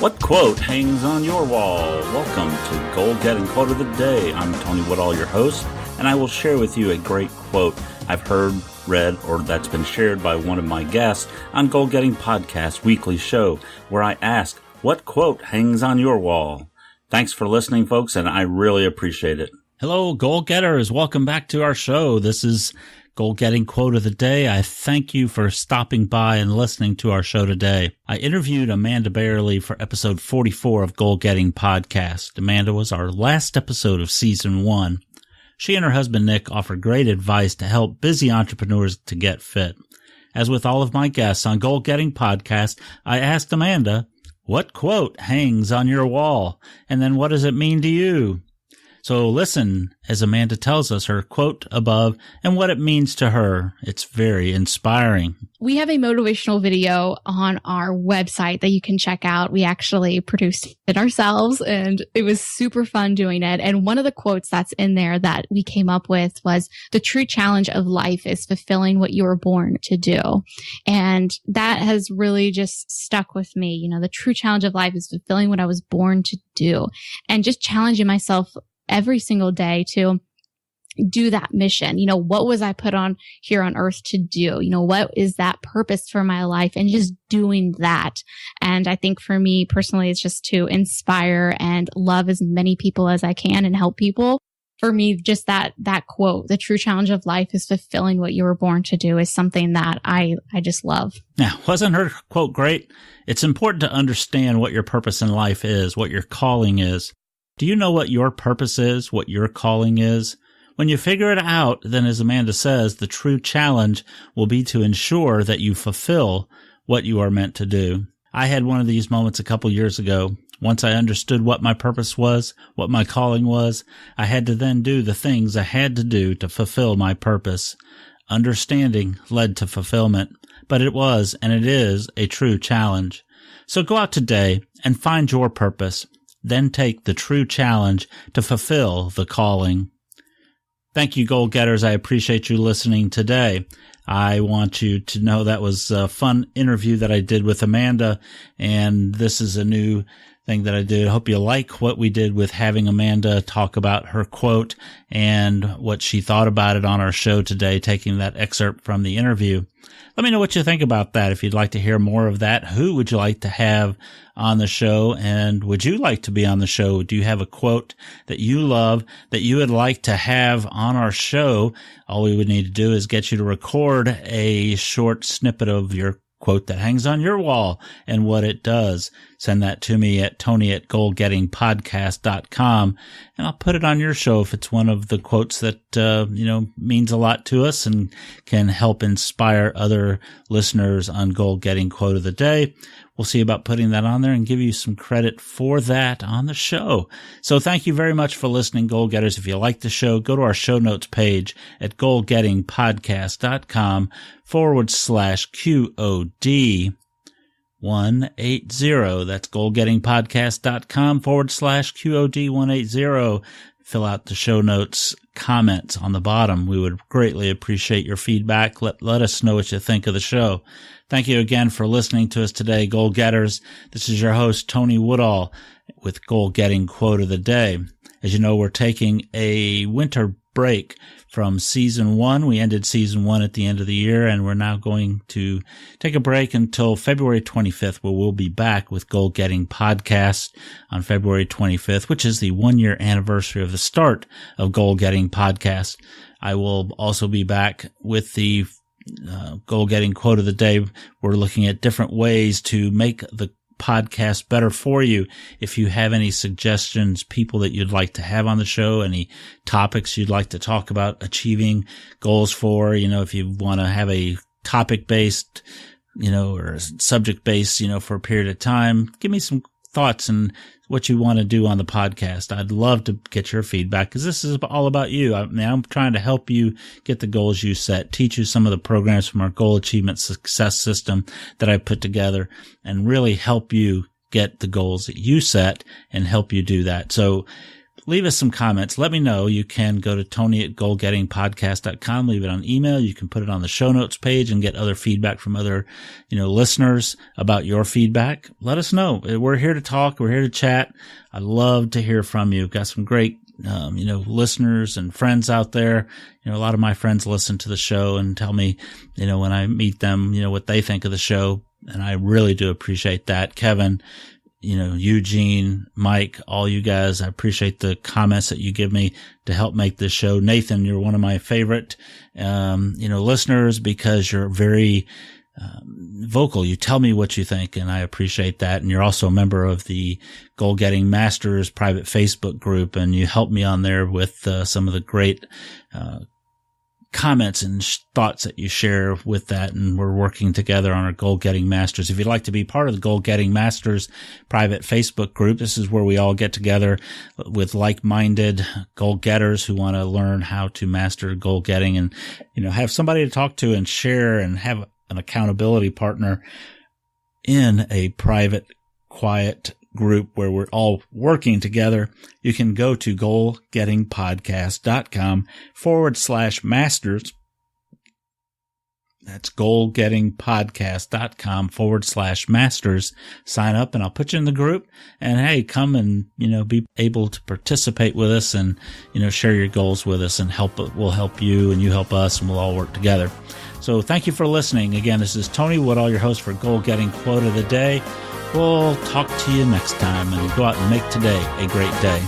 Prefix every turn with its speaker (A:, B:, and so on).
A: What quote hangs on your wall? Welcome to Goal Getting Quote of the Day. I'm Tony Woodall, your host, and I will share with you a great quote I've heard, read, or that's been shared by one of my guests on Goal Getting Podcast weekly show, where I ask, what quote hangs on your wall? Thanks for listening, folks, and I really appreciate it. Hello, Goal Getters. Welcome back to our show. This is Goal Getting Quote of the Day. I thank you for stopping by and listening to our show today. I interviewed Amanda Bayerle for episode 44 of Goal Getting Podcast. Amanda was our last episode of season 1. She and her husband Nick offer great advice to help busy entrepreneurs to get fit. As with all of my guests on Goal Getting Podcast, I asked Amanda, what quote hangs on your wall? And then what does it mean to you? So listen as Amanda tells us her quote above and what it means to her. It's very inspiring.
B: We have a motivational video on our website that you can check out. We actually produced it ourselves and it was super fun doing it. And one of the quotes that's in there that we came up with was, the true challenge of life is fulfilling what you were born to do. And that has really just stuck with me. You know, the true challenge of life is fulfilling what I was born to do, and just challenging myself every single day to do that mission. You know, what was I put on here on earth to do? You know, what is that purpose for my life? And just doing that. And I think for me personally, it's just to inspire and love as many people as I can and help people. For me, just that quote, the true challenge of life is fulfilling what you were born to do, is something that I just love.
A: Now, wasn't her quote great? It's important to understand what your purpose in life is, what your calling is. Do you know what your purpose is, what your calling is? When you figure it out, then as Amanda says, the true challenge will be to ensure that you fulfill what you are meant to do. I had one of these moments a couple years ago. Once I understood what my purpose was, what my calling was, I had to then do the things I had to do to fulfill my purpose. Understanding led to fulfillment, but it was and it is a true challenge. So go out today and find your purpose. Then take the true challenge to fulfill the calling. Thank you, Goal Getters. I appreciate you listening today. I want you to know that was a fun interview that I did with Amanda, and this is a new thing that I did. I hope you like what we did with having Amanda talk about her quote and what she thought about it on our show today, taking that excerpt from the interview. Let me know what you think about that. If you'd like to hear more of that, who would you like to have on the show? And would you like to be on the show? Do you have a quote that you love that you would like to have on our show? All we would need to do is get you to record a short snippet of your quote that hangs on your wall and what it does. Send that to me at tony@goalgettingpodcast.com, and I'll put it on your show if it's one of the quotes that, means a lot to us and can help inspire other listeners on Goal Getting Quote of the Day. We'll see about putting that on there and give you some credit for that on the show. So thank you very much for listening, Goal Getters. If you like the show, go to our show notes page at goalgettingpodcast.com/QOD-180. That's goalgettingpodcast.com/QOD-180. Fill out the show notes comments on the bottom. We would greatly appreciate your feedback. Let us know what you think of the show. Thank you again for listening to us today, Goal Getters. This is your host, Tony Woodall, with Goal Getting Quote of the Day. As you know, we're taking a winter break from season 1. We ended season 1 at the end of the year, and we're now going to take a break until February 25th, where we'll be back with Goal Getting Podcast on February 25th, which is the 1-year anniversary of the start of Goal Getting Podcast. I will also be back with the Goal Getting Quote of the Day. We're looking at different ways to make the podcast better for you. If you have any suggestions, people that you'd like to have on the show, any topics you'd like to talk about achieving goals for, if you want to have a topic-based, or subject-based, for a period of time, give me some thoughts and what you want to do on the podcast. I'd love to get your feedback because this is all about you. I'm trying to help you get the goals you set, teach you some of the programs from our goal achievement success system that I put together, and really help you get the goals that you set and help you do that. So leave us some comments. Let me know. You can go to tony@goalgettingpodcast.com, leave it on email. You can put it on the show notes page and get other feedback from other, listeners about your feedback. Let us know. We're here to talk. We're here to chat. I love to hear from you. Got some great, listeners and friends out there. A lot of my friends listen to the show and tell me, when I meet them, what they think of the show. And I really do appreciate that. Kevin, Eugene, Mike, all you guys, I appreciate the comments that you give me to help make this show. Nathan, you're one of my favorite, listeners because you're very, vocal. You tell me what you think, and I appreciate that. And you're also a member of the Goal Getting Masters private Facebook group, and you help me on there with some of the great, comments and thoughts that you share with that. And we're working together on our Goal Getting Masters. If you'd like to be part of the Goal Getting Masters private Facebook group, this is where we all get together with like-minded goal getters who want to learn how to master goal getting and, have somebody to talk to and share and have an accountability partner in a private, quiet group where we're all working together. You can go to goalgettingpodcast.com/masters. That's goalgettingpodcast.com/masters. Sign up and I'll put you in the group, and hey, come and, be able to participate with us and, share your goals with us and we'll help you and you help us and we'll all work together. So thank you for listening. Again, this is Tony Woodall, your host for Goal Getting Quote of the Day. We'll talk to you next time, and go out and make today a great day.